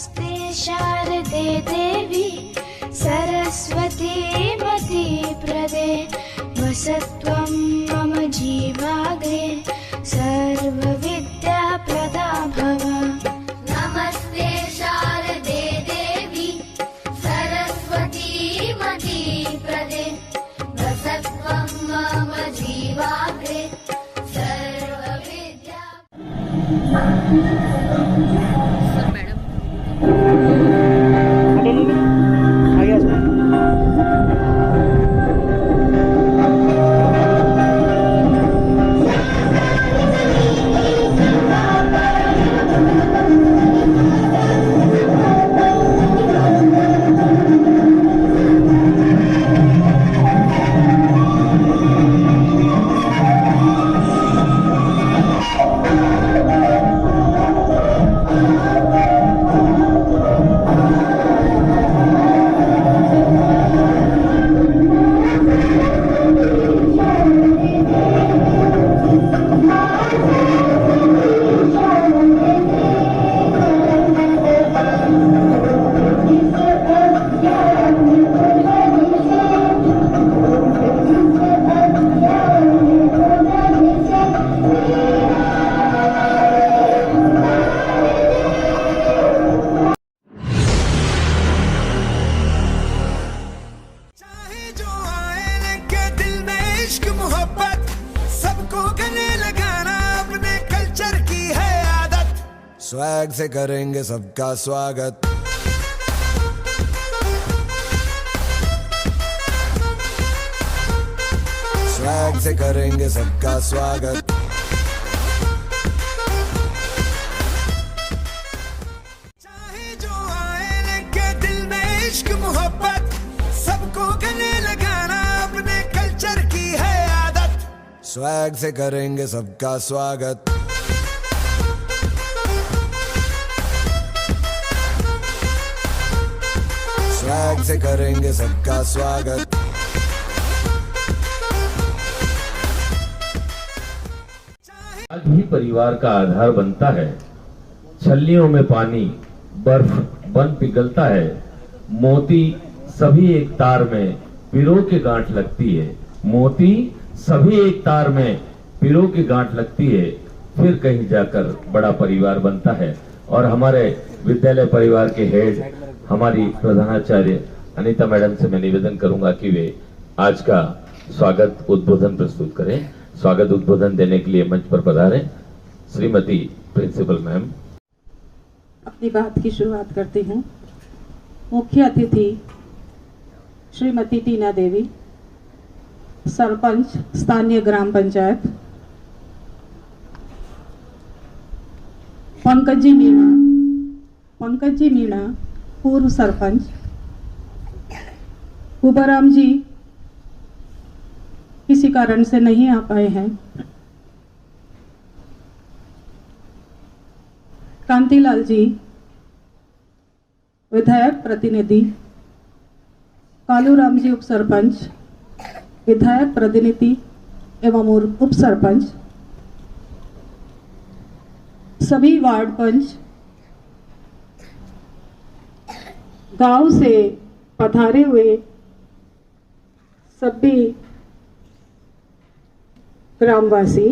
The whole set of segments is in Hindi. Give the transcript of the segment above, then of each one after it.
नमस्ते शारदे देवी सरस्वती मती प्रदे वसत्वं मम जीवाग्रे सर्वविद्या प्रदा भव। नमस्ते शारदे देवी सरस्वती मती प्रदे वसत्वं मम जीवाग्रे सर्वविद्या। स्वैग से करेंगे सबका स्वागत। स्वैग से करेंगे सबका स्वागत। चाहे जो आए लेके दिल में इश्क मोहब्बत, सबको गले लगाना अपने कल्चर की है आदत। स्वैग से करेंगे सबका स्वागत। स्वैग से करेंगे सबका स्वागत। आज भी परिवार का आधार बनता है। छल्लियों में पानी बर्फ बन पिघलता है। मोती सभी एक तार में पिरो के गांठ लगती है। मोती सभी एक तार में पिरो की गांठ लगती है, फिर कहीं जाकर बड़ा परिवार बनता है। और हमारे विद्यालय परिवार के हेड हमारी प्रधानाचार्य अनीता मैडम से मैं निवेदन करूंगा कि वे आज का स्वागत उद्बोधन प्रस्तुत करें। स्वागत उद्बोधन देने के लिए मंच पर पधारें श्रीमती प्रिंसिपल मैम। अपनी बात की शुरुआत करती हूँ। मुख्य अतिथि श्रीमती टीना देवी, सरपंच स्थानीय ग्राम पंचायत, पंकज जी मीणा पूर्व सरपंच, उबाराम जी किसी कारण से नहीं आ पाए हैं, कांतिलाल जी विधायक प्रतिनिधि, कालूराम जी उप सरपंच, विधायक प्रतिनिधि एवं उप सरपंच, सभी वार्ड पंच, गांव से पधारे हुए सभी ग्रामवासी,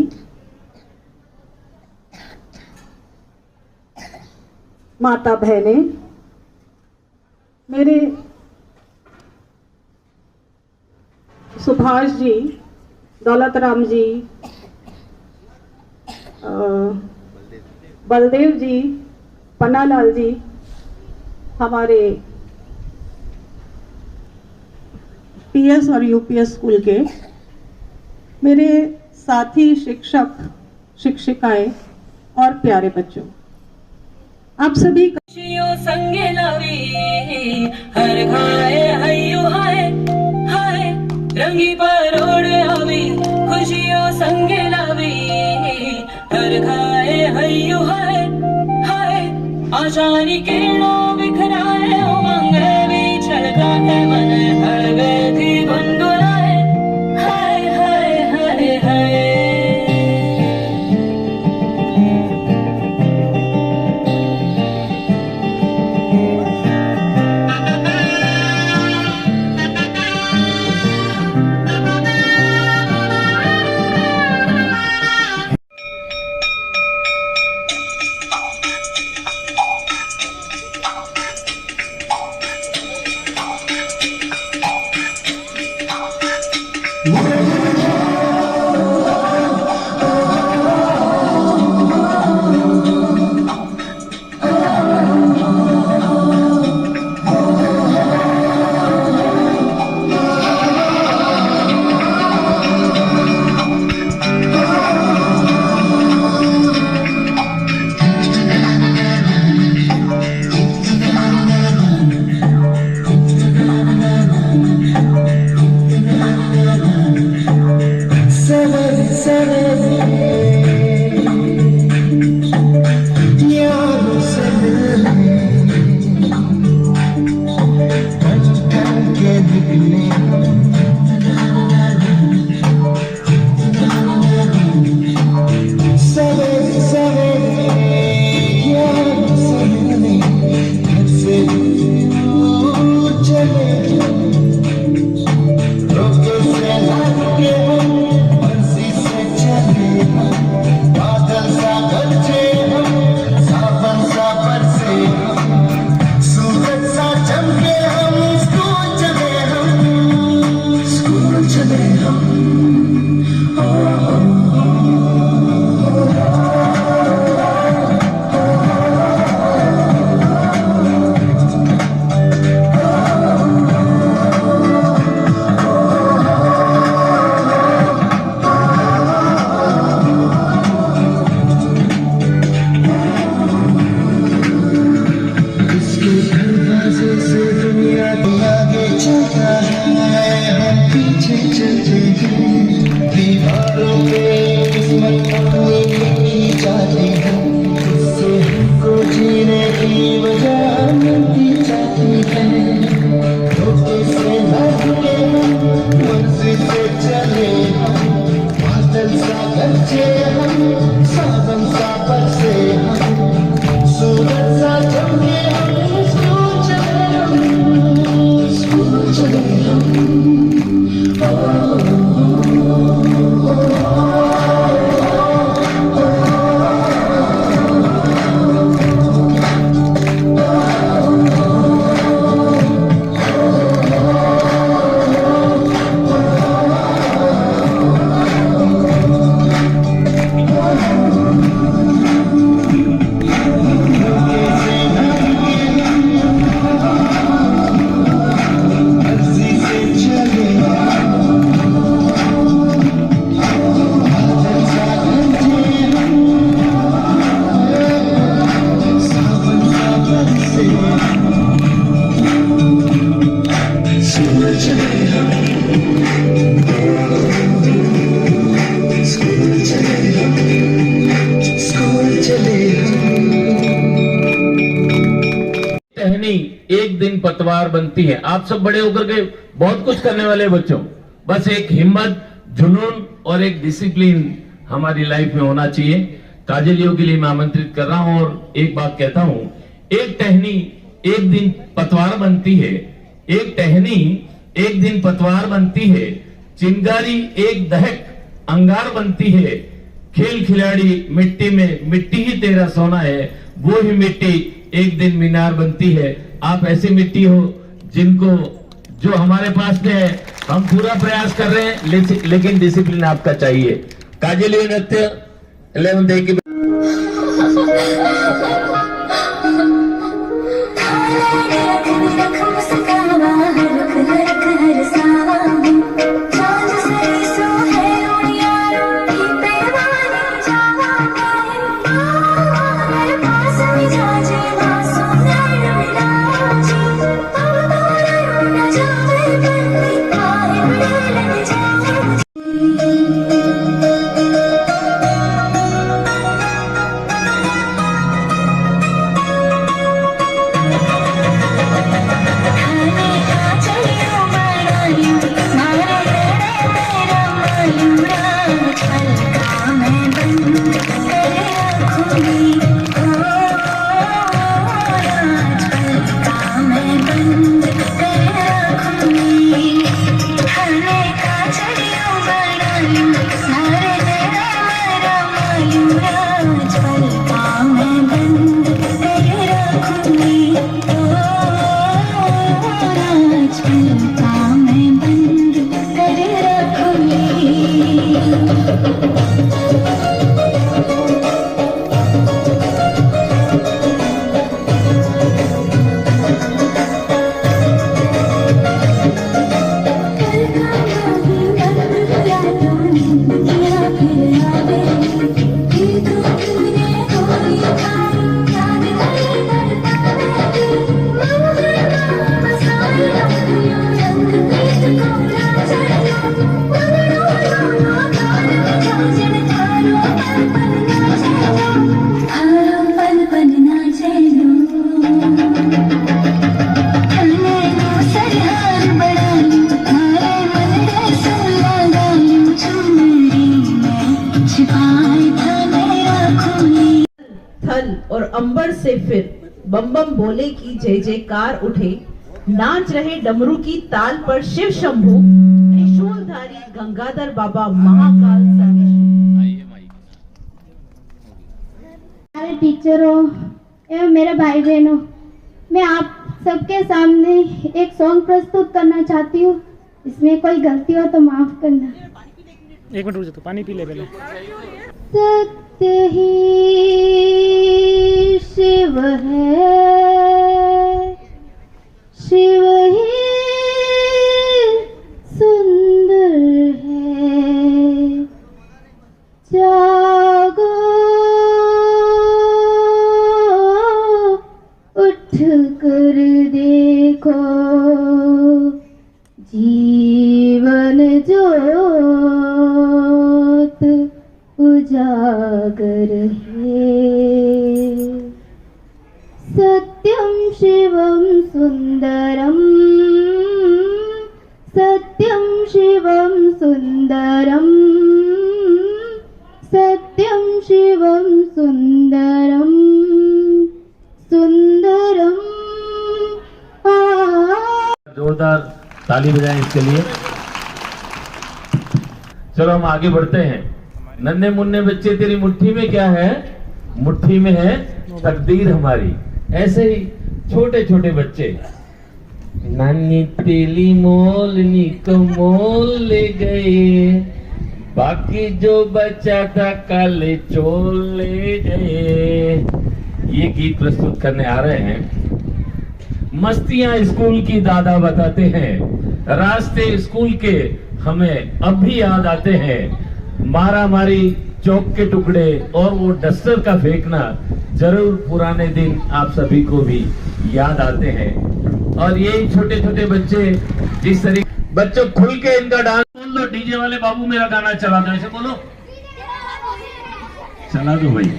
माता बहनें, मेरे सुभाष जी, दौलत राम जी, बलदेव जी, पन्नालाल जी, हमारे पीएस और यूपीएस स्कूल के मेरे साथी शिक्षक शिक्षिकाएं और प्यारे बच्चों, आप सभी खुशियों संगे लावी हर घाए हयू हाय हाय रंगी परोड़ आवी खुशियों संगे लावी हर घाए हयू हाय हाय आशानी किरणों बिखराए उमंग भी छलकाए मन हड़वे थी गुनगुनाए हाय हाय हाय हाय। सावन सा बरसे हम, सूरज सा चमके हम, स्कूल चले हम। टहनी एक दिन पतवार बनती है। आप सब बड़े होकर के बहुत कुछ करने वाले बच्चों, बस एक हिम्मत, जुनून और एक डिसिप्लिन हमारी लाइफ में होना चाहिए। काजलियों के लिए मैं आमंत्रित कर रहा हूं और एक बात कहता हूं, एक टहनी एक दिन पतवार बनती है, एक टहनी एक दिन पतवार बनती है, चिंगारी एक दहक अंगार बनती है, खेल खिलाड़ी मिट्टी में, मिट्टी ही तेरा सोना है, वो ही मिट्टी एक दिन मीनार बनती है। आप ऐसी मिट्टी हो जिनको, जो हमारे पास में है, हम पूरा प्रयास कर रहे हैं, लेकिन डिसिप्लिन आपका चाहिए। काजली नृत्य 11 day की और अंबर से फिर बम बम बोले की जय जयकार उठे, नाच रहे डमरू की ताल पर शिव शंभू, त्रिशूलधारी गंगाधर बाबा महाकाल सर्वेश्वर। मेरे टीचरों एवं मेरे भाई बहनों, मैं आप सबके सामने एक सॉन्ग प्रस्तुत करना चाहती हूँ। इसमें कोई गलती हो तो माफ करना। एक मिनट रुक जा, तो पानी पी ले पहले। सत्य ही शिव है, शिव ही सुंदर है, जागो उठ कर देखो, जीवन ज्योत उजागर है। सत्यम शिवम सुंदरम, सत्यम शिवम सुंदरम, सत्यम सुंदरम सुंदरम। जोरदार ताली बजाएं इसके लिए। चलो हम आगे बढ़ते हैं। नन्हे मुन्ने बच्चे, तेरी मुट्ठी में क्या है? मुट्ठी में है तकदीर हमारी। ऐसे ही छोटे छोटे बच्चे, नानी तेली मोलनी को मोल ले गए, बाकी जो बचा था काले चोल ले गए। ये गीत प्रस्तुत करने आ रहे हैं। मस्तियां स्कूल की दादा बताते हैं, रास्ते स्कूल के हमें अब भी याद आते हैं। मारा मारी, चौक के टुकड़े और वो डस्टर का फेंकना, जरूर पुराने दिन आप सभी को भी याद आते हैं। और ये छोटे छोटे बच्चे जिस तरीके, बच्चों खुल के इनका डांस बोल दो। डीजे वाले बाबू मेरा गाना चला दो, ऐसे बोलो, चला दो भाई।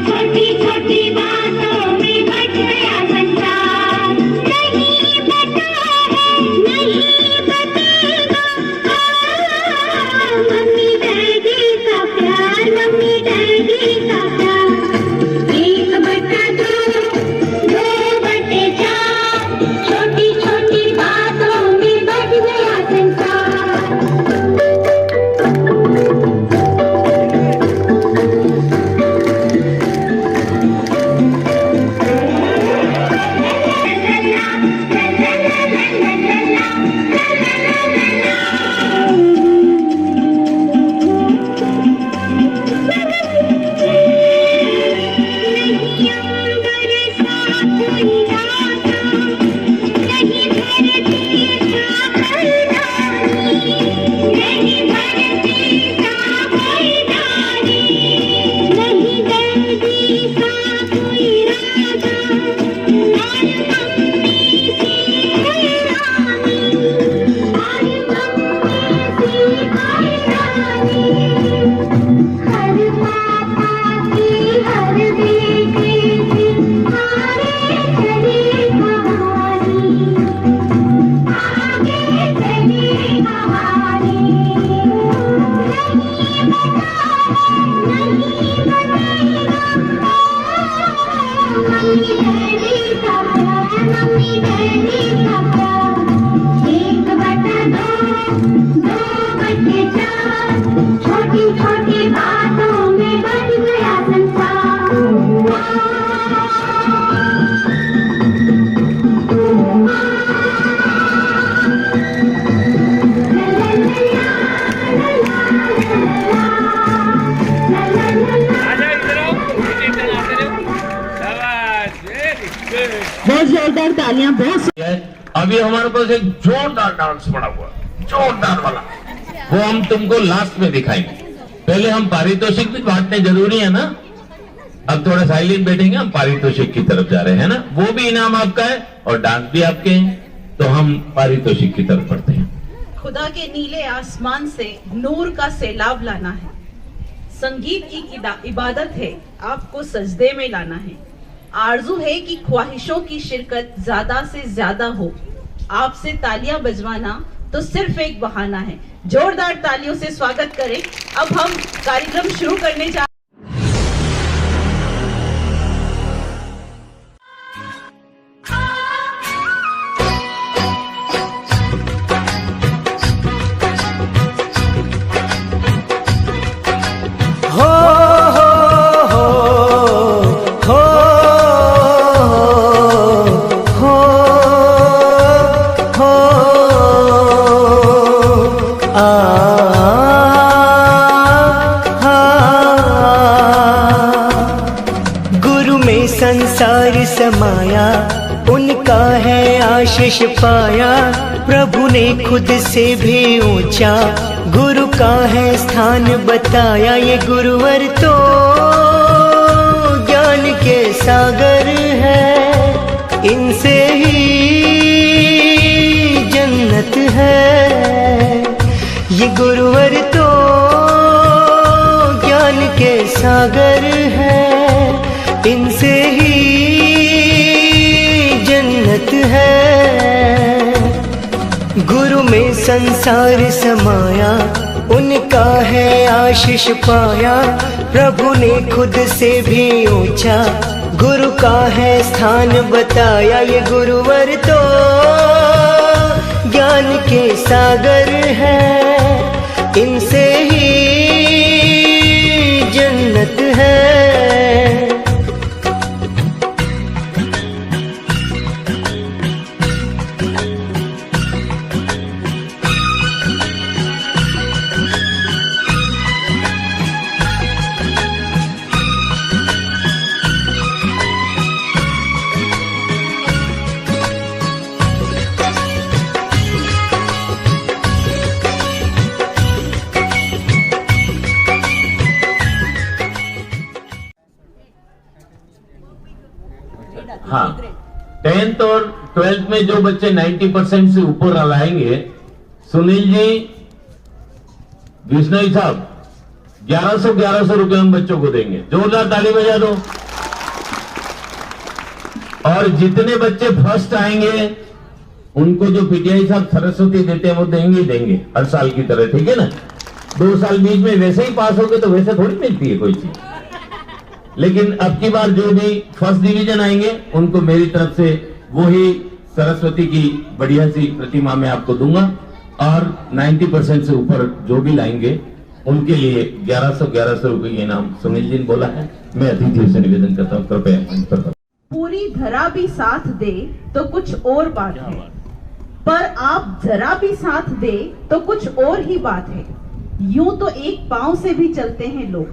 छोटी छोटी बातों मम्मी डैडी का प्यार, मम्मी डैडी का प्यार। 1/2, 2/4, छोटी छोटी बातों में बन गया संसार। बहुत जोरदार तालियां। बहुत अभी हमारे पास एक जोरदार डांस पड़ा हुआ है, जोरदार वाला, वो हम तुमको लास्ट में दिखाएंगे। पहले हम पारितोषिक भी बांटने जरूरी है ना। अब थोड़ा साइलेंट बैठेंगे, हम पारितोषिक की तरफ जा रहे हैं ना। वो भी इनाम आपका है और डांस भी आपके हैं, तो हम पारितोषिक की तरफ बढ़ते हैं। खुदा के नीले आसमान से नूर का सैलाब लाना है। संगीत की इबादत है, आपको सजदे में लाना है। आरजू है कि ख्वाहिशों की शिरकत ज्यादा से ज्यादा हो। आपसे तालियां बजवाना तो सिर्फ एक बहाना है। जोरदार तालियों से स्वागत करें। अब हम कार्यक्रम शुरू करने जा संसार समाया, उनका है आशीष पाया। प्रभु ने खुद से भी ऊंचा गुरु का है स्थान बताया। ये गुरुवर तो ज्ञान के सागर है, इनसे ही जन्नत है। ये गुरुवर तो ज्ञान के सागर है, इनसे ही जन्नत है। गुरु में संसार समाया, उनका है आशीष पाया। प्रभु ने खुद से भी ऊंचा गुरु का है स्थान बताया। ये गुरुवर तो ज्ञान के सागर है, इनसे ही जन्नत है। हाँ, 10th और 12th में जो बच्चे 90% से ऊपर लाएंगे, सुनील जी, विष्णु साहब, 1100 रुपए हम बच्चों को देंगे। जोरदार ताली बजा दो। और जितने बच्चे फर्स्ट आएंगे उनको जो पीटीआई साहब सरस्वती देते हैं वो देंगे हर साल की तरह, ठीक है ना। 2 साल बीच में वैसे ही पास हो गए तो वैसे थोड़ी मिलती है कोई चीज। लेकिन अब की बार जो भी फर्स्ट डिवीजन आएंगे उनको मेरी तरफ से वही सरस्वती की बढ़िया सी प्रतिमा मैं आपको दूंगा। और 90% से ऊपर जो भी लाएंगे उनके लिए 1100 रुपए के इनाम सुनील जी ने बोला है। मैं अतिथियों से निवेदन करता हूँ, कृपया। पूरी धरा भी साथ दे तो कुछ और बात है, पर आप जरा भी साथ दे तो कुछ और ही बात है। यूं तो एक पांव से भी चलते हैं लोग,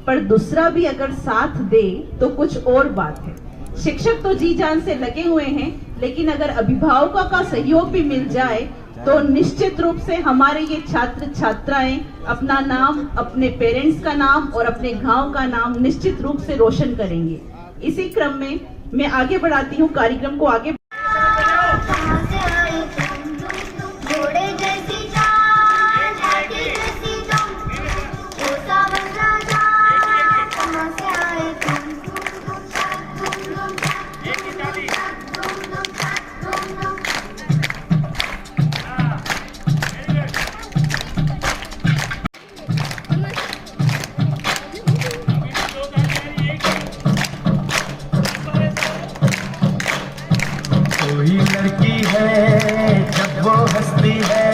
पर दूसरा भी अगर साथ दे तो कुछ और बात है। शिक्षक तो जी जान से लगे हुए हैं, लेकिन अगर अभिभावकों का सहयोग भी मिल जाए तो निश्चित रूप से हमारे ये छात्र छात्राएं अपना नाम, अपने पेरेंट्स का नाम और अपने गांव का नाम निश्चित रूप से रोशन करेंगे। इसी क्रम में मैं आगे बढ़ाती हूँ कार्यक्रम को आगे। लड़की है जब वो हंसती है,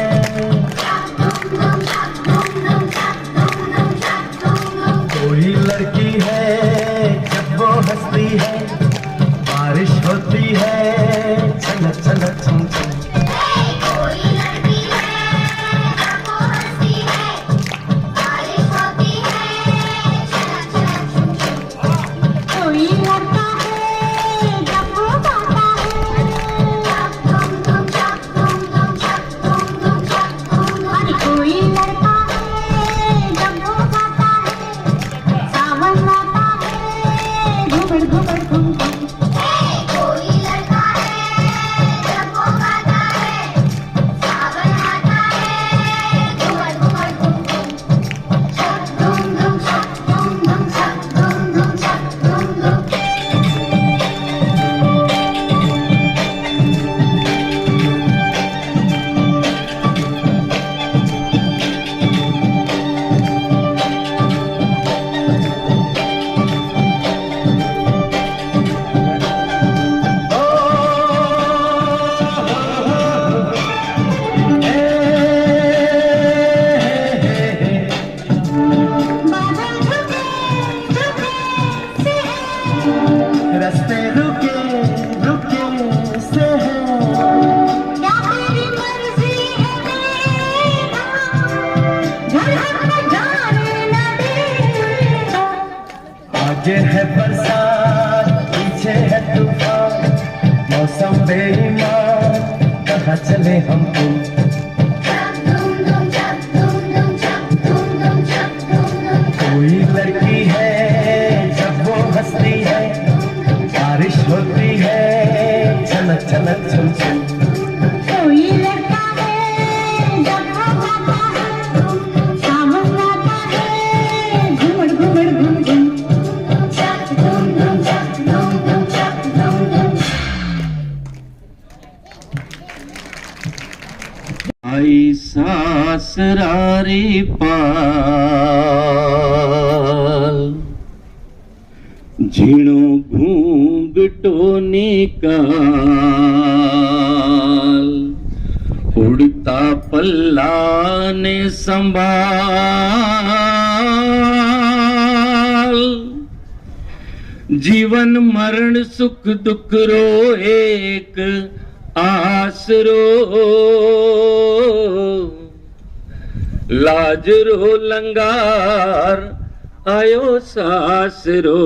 कोई लड़की है जब वो हंसती है, बारिश होती है छलक छलक छम छम। कोई लड़की है जब वो हंसती है, बारिश होती है छलक छलक छुम छुम। कोई लड़का है जब वो गाता है, धूम धूम छक धूम धूम छक धूम धूम छक धूम धूम। अरे कोई लड़का है जब वो गाता है, सावन आता है घुमड़ घुमड़ घुम घुम। कोई लड़का है जब वो गाता है, सावन आता है घुमड़ घुमड़ घुम घुम। छक धूम धूम छक धूम धूम छक धूम धूम छक धूम धूम। बादल झुके झुके से है, रास्ते रुके रुके से है, क्या तेरी मर्जी है देखा, झलक न जाने न देगा। आगे है बरसात पीछे है तूफान, मौसम बेईमान कहाँ चले हम तुम। छक धूम धूम छक धूम धूम छक धूम धूम छक धूम धूम। कोई लड़की है जब वो हंसती है, बारिश होती है छलक छलक छम छम। कोई लड़का है जब वो गाता है, सावन आता है घुमड़ घुमड़ घुम घुम। छक धूम धूम छक धूम धूम छक धूम धूम। आई सासरारी पाल, झीणो घूंघटो निकाल, उड़ता पल्ला ने संभाल। जीवन मरण सुख दुख रो एक आसरो, लाज रो लंगार आयो सासरो।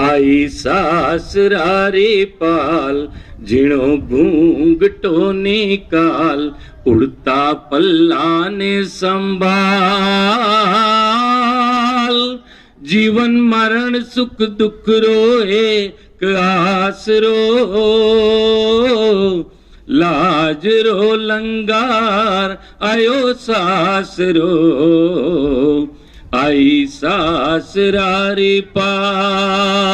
आई सासरारी पाल, झीणो घूंघटो निकाल, उड़ता पल्ला ने संभाल। जीवन मरण सुख दुख रो एक आसरो, लाज रो लंगार आयो सासरो। आई सासरारी पाल,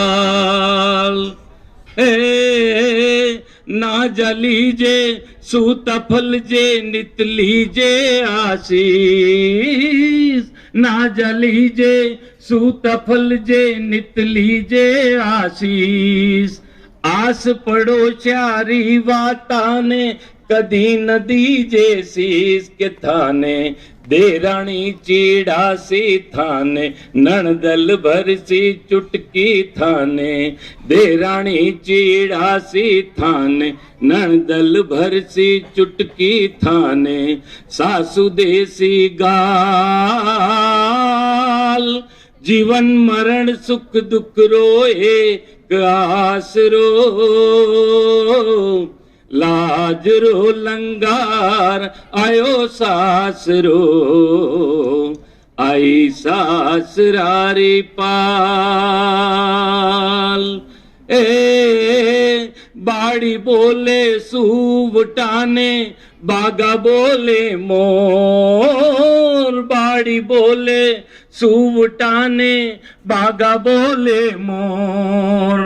ना जलीजे सूत फलजे नित लीजे आशीष। ना जलीजे सूत फलजे नित लीजे आशीष। आस पड़ोस्यारी वाता ने कदी न दीजे शीस के थाने। देराणी चीड़ासी थाने नणदल भरसी चुटकी थाने। देराणी चीड़ासी थाने नणदल भरसी चुटकी थाने। सासु देसी गाल, जीवन मरण सुख दुख रोए आसरो। लाज रो लंगार आयो सासरो। आई सासरारी पाल, बाड़ी बोले सूवटाने बागा बोले मोर। बाड़ी बोले सूवटाने बागा बोले मोर।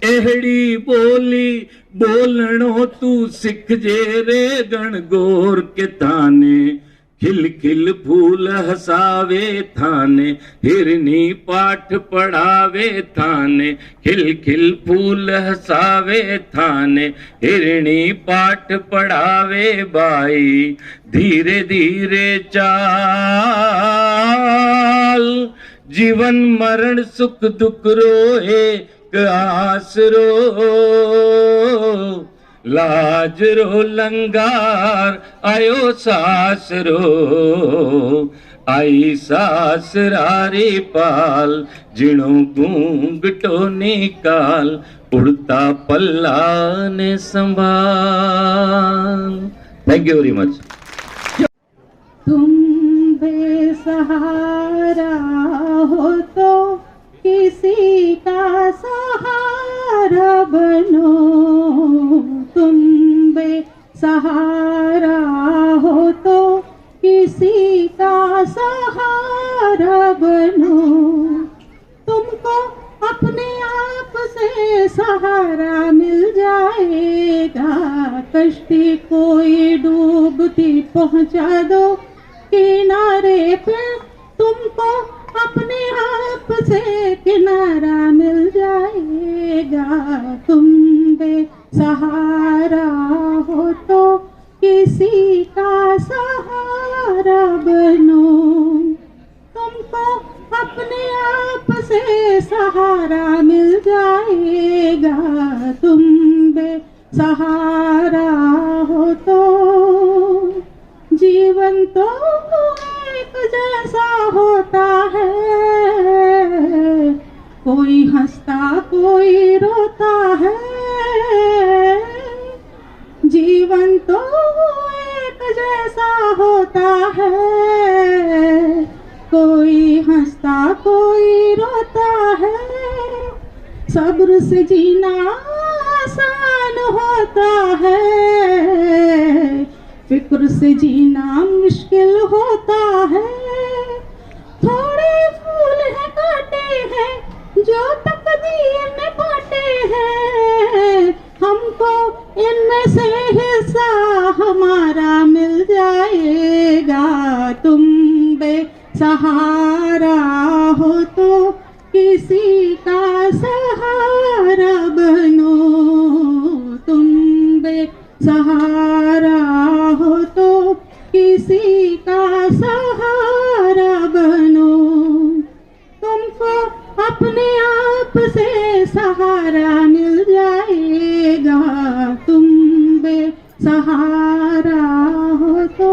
एहड़ी बोली बोलणो तू सिख जे रे गणगोर के थाने। खिल खिल फूल हसावे थाने, हिरनी पाठ पढ़ावे थाने। खिल खिल फूल हसावे थाने, हिरनी पाठ पढ़ावे बाई। धीरे धीरे चाल, जीवन मरण सुख दुख रोए आसरो। लाज रो लंगार आयो सासरो, आई सासरारे पाल। जिणो घूंघटो निकाल, उड़ता पल्ला ने संभाल। Thank you very much. तुम बेसहारा हो तो किसी का सहारा बनो। तुम बेसहारा हो तो किसी का सहारा बनो। तुमको अपने आप से सहारा मिल जाएगा। कश्ती कोई डूबती पहुंचा दो किनारे पे, तुमको अपने आप से किनारा मिल जाएगा। तुम बेसहारा हो तो किसी का सहारा बनो। तुमको अपने आप से सहारा मिल जाएगा। तुम बेसहारा हो तो जीवन तो एक जैसा होता है। कोई हंसता कोई रोता है। जीवन तो एक जैसा होता है। कोई हंसता कोई रोता है। सब्र से जीना आसान होता है। फिक्र से जीना मुश्किल होता है। थोड़े फूल है काटे हैं जो तकदीर ने बांटे हैं। हमको इनमें से हिस्सा हमारा मिल जाएगा। तुम बेसहारा हो तो किसी का सहारा बनो। तुम बेसहारा हो तो किसी का सहारा बनो। तुमको अपने आप से सहारा मिल जाएगा। तुम बेसहारा हो तो।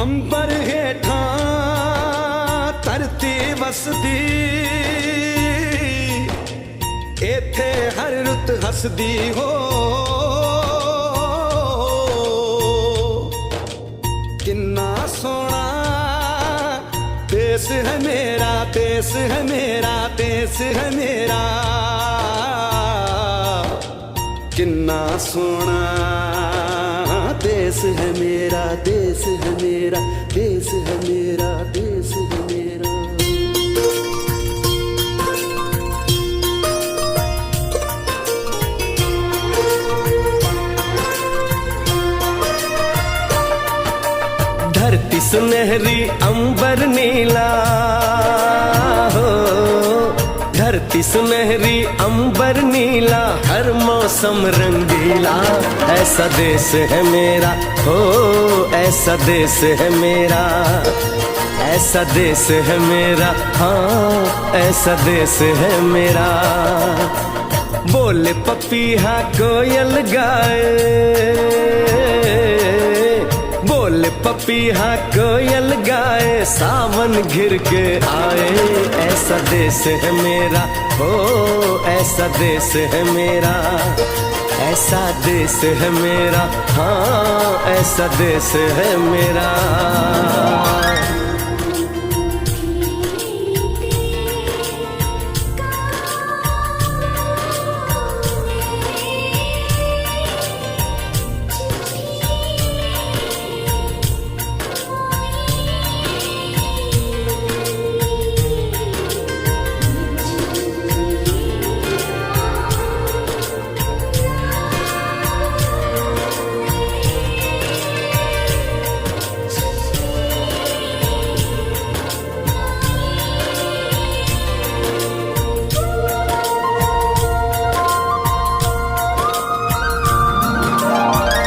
अंबर हेठा धरती वसदी इथे हर रुत हसदी हो किन्ना सोना देश है मेरा देश है मेरा देश है मेरा किन्ना सोना देश है मेरा देश है मेरा देश है मेरा देश है मेरा। धरती सुनहरी अंबर नीला हो धरती सुनहरी अंबर नीला हर मौसम रंगीला ऐसा देश है मेरा हो ऐसा देश है मेरा ऐसा देश है मेरा हाँ ऐसा देश है मेरा। बोले पपीहा कोयल गाए बोले पपीहा कोयल गाए सावन घिर के आए ऐसा देश है मेरा हो ऐसा देश है मेरा ऐसा देश है मेरा हाँ ऐसा देश है मेरा।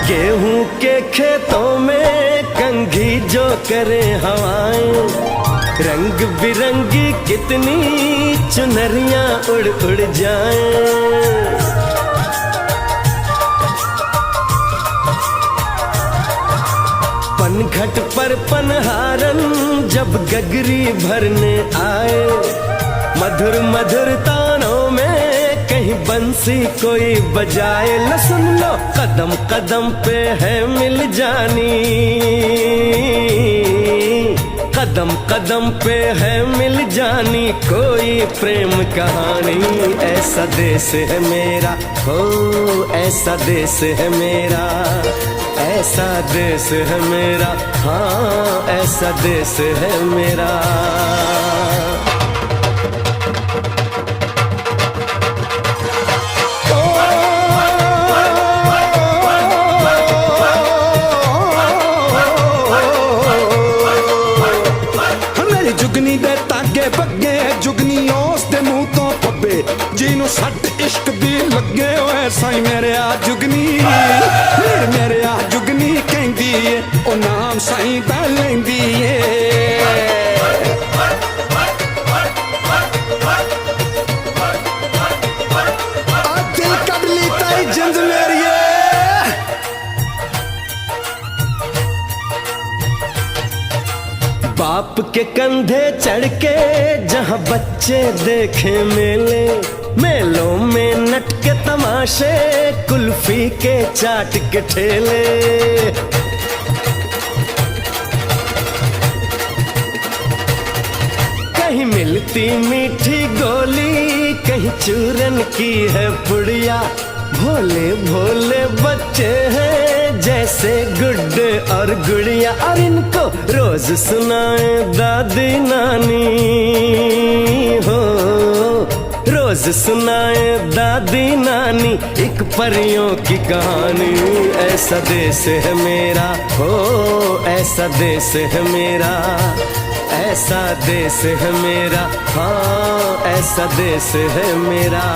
गेहूं के खेतों में कंघी जो करे हवाएं रंग बिरंगी कितनी चुनरियां उड़ उड़ जाएं। पनघट पर पनहारन जब गगरी भरने आए मधुर मधुर तानों में कहीं बंसी कोई बजाए ल सुन लो कदम कदम पे है मिल जानी कदम कदम पे है मिल जानी कोई प्रेम कहानी ऐसा देश है मेरा हो ऐसा देश है मेरा ऐसा देश है मेरा हाँ ऐसा देश है मेरा। जुगनी दे तागे बगे जुगनी उस दे मुंह तो पब्बे जिन्नू सट इश्क दी लगे ओए साईं मेरे आ जुगनी मेरे आ जुगनी कहंदी ए ओ नाम साईं दा लैंदी ए। आ दिल कद ली ताई जिंद मेरी बाप के कंधे चढ़ के जहाँ बच्चे देखे मेले मेलों में नट के तमाशे कुल्फी के चाट के ठेले कहीं मिलती मीठी गोली कहीं चूरन की है पुड़िया भोले भोले बच्चे हैं जैसे गुड्डे और गुड़िया और इनको रोज सुनाए दादी नानी हो रोज सुनाए दादी नानी एक परियों की कहानी ऐसा देश है मेरा हो ऐसा देश है मेरा ऐसा देश है मेरा हाँ ऐसा देश है मेरा।